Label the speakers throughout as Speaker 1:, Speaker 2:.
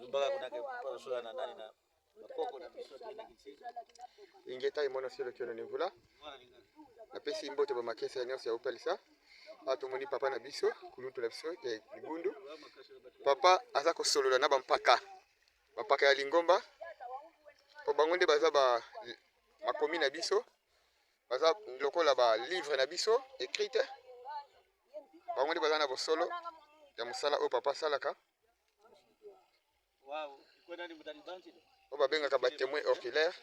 Speaker 1: Mbaka kuna kwa sura na nani na makoko na biso na kitisi.
Speaker 2: Ingeta imono sio kiono nivula. Na pesi mbote ba makese ya nyose ya upelisa. Atumoni papa na biso kulutu la biso ya libundu. Papa aza kosolola na bampaka. Bampaka ya lingomba. Po bangonde baza ba makomi na biso. Baza lokola ba livre na biso écrite. Bangonde baza na bosolo ya musala o papa salaka.
Speaker 1: Wow, kwenda ni mutalibanzi.
Speaker 2: Oba benga ka ba témoin oculaire.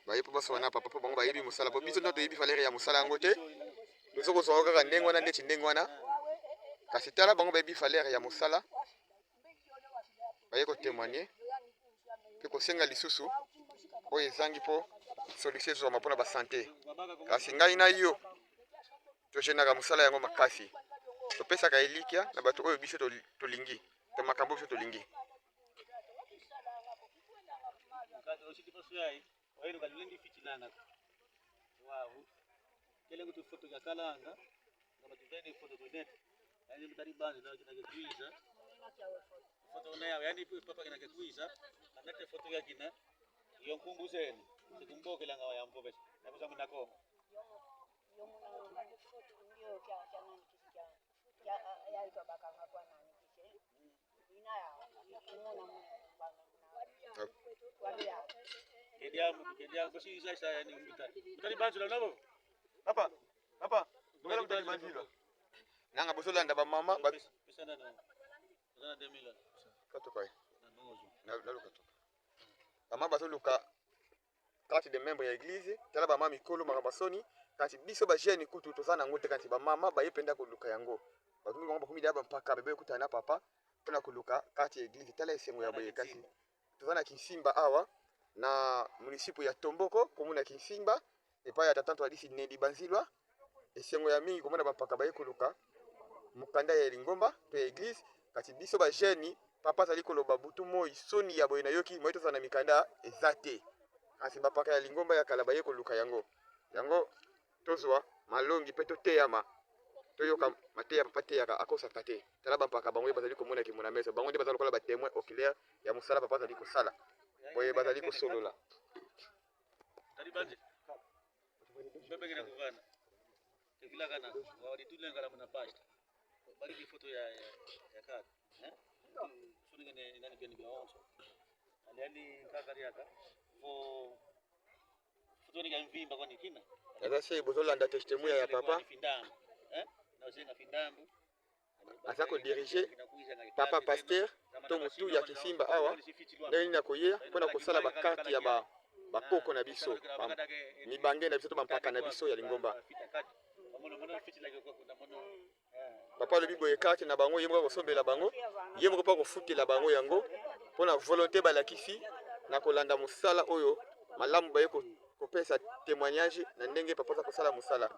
Speaker 2: Ba yepo baso wana papa po bango ba yebi musala. Po biso ndoto yebi valeur ya musala ngote. Tozo ko soka ka ndengo wana ndeti ndengo wana. Kasi tala bango ba yebi valeur ya musala. Ba yeko témoigner. Pe ko senga lisusu. O ezangi po solution zo mapona ba santé. Kasi ngai na yo. To jenaka musala yango makasi. To pesa ka elikia na bato oyo biso to lingi. To makambo biso to lingi.
Speaker 1: Wow. Kile kitu foto ya kalanga kama tuvende foto tunet. Yaani mtalibanzi na kinakuiza. Foto nayo yaani papa kinakuiza. Anate foto ya kina. Iyo kumbuzeni. Sikumboke langa ya mpobe. Na kusema ndako. Kedia basi saya ni mutali bantu la nabo.
Speaker 2: Papa. Ngala mutali bantu. Nanga bosola ndaba mama ba
Speaker 1: Pisana na. Pisana 2000.
Speaker 2: Katokai. Na luka. Mama basoluka carte de membre ya église, tala ba mama mikolo makabasoni, kati biso ba jeune kutu tozana ngote kati ba mama ba yependa koluka yango. Batumi bango bakumi daba mpaka bebe kutana papa pona koluka carte ya église tala esengo ya boye kasi. Tozana Kinsimba awa na munisipu ya Tomboko komuna Kinsimba epa ya tatanto alisi Nedi Banzilwa esengo ya mingi komuna bampaka ba yekoluka mukanda ya lingomba pe église kati biso ba jeune papa zali koloba butu moi soni ya boye na yoki moi tozana mikanda ezate. Asi bapaka ya lingomba ya kala baye koluka yango. Yango tozwa malongi pe toteyama. Toyoka mateya papa teyaka akosa kate. Tala bampaka bango bazali komona ki mona mesa. Bango ndi bazali kola ba témoin oculaire ya musala papa zali kosala. Boye bazali kosolola.
Speaker 1: Tali bandi. Bebe ngina kuvana. Tekila kana wadi tulenga la mna pasta. Bali ki foto ya kaka. Suri ngene nani gani gaonso. Ali kaka yaka. Foto ni gamvimba kwani kina.
Speaker 2: Sasa sasa bozolanda testimony ya papa.
Speaker 1: Na usenga findambu.
Speaker 2: Asa ko diriger papa pasteur to mutu ya Kinsimba awa. Ndeni na koyea pona kosala ba carte ya ba koko na biso. Ni bange na biso to bampaka na biso ya lingomba. Papa le bibo e carte na bango yemba ko sombela bango. Yemba ko futela bango yango pona volonté balakisi na kolanda musala oyo malamu baye ko pesa témoignage na ndenge papa za kosala musala.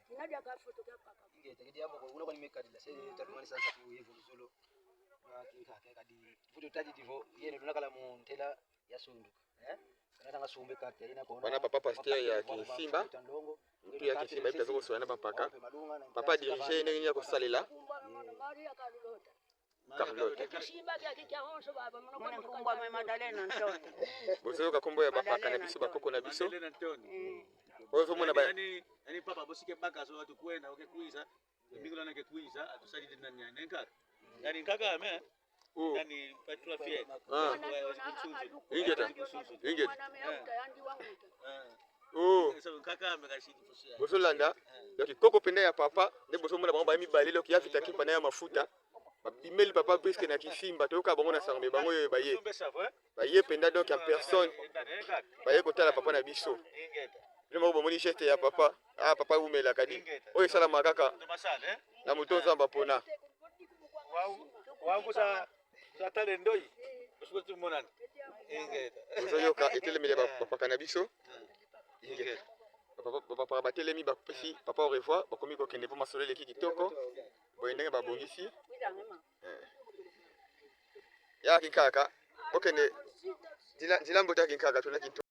Speaker 3: Inadia ka foto ka papa.
Speaker 4: Ngeti yabo ko uno kwa nimekadila sasa tatumani sasa ku yevu solo na kinka kadi foto taji divo yene tunakala mu ntela ya sundu kana ngasumbe kati ina ko
Speaker 2: wana papa pasteur ya Kinsimba mtu ya Kinsimba itazo kuswana bampaka papa diriger ndenge ya kosalela Carlotte.
Speaker 3: Kinsimba kya honso baba mwana kumba mwe Madalena Antoni.
Speaker 2: Bozo ka kombo ya bapaka na biso bakoko na biso.
Speaker 1: Madalena Antoni.
Speaker 2: Ozo mona ba
Speaker 1: yani papa bosike baka so watu kwenda okekuiza mbingula na kekuiza atusalide na nyanya nkaka. Yani nkaka ame yani patula fie.
Speaker 2: Ingeta.
Speaker 1: Sasa nkaka ame kashidi fosia.
Speaker 2: Bozo landa yoki koko penda ya papa ne bozo mona bango ba mi balelo ki afita kipa na ya mafuta. Bimeli papa presque na Kinsimba toyoka bango na sangbe bango yo baye. Baye penda donc en personne. Baye kotala papa na biso. Nimo bomoni geste ya papa. Ah papa umela kadi. Oyo sala makaka. Na muto nzamba pona.
Speaker 1: Wangu sa tale ndoi. Bosuko monana. Ingeta.
Speaker 2: Bozoyoka etelemele papa na biso. Ingeta. Papa batelemi bapesi papa au revoir bakomi ko kende po masolele ki kitoko. Boyendenge babongisi. Ya kinkaka okende dilambo ta kinkaka tuna kinto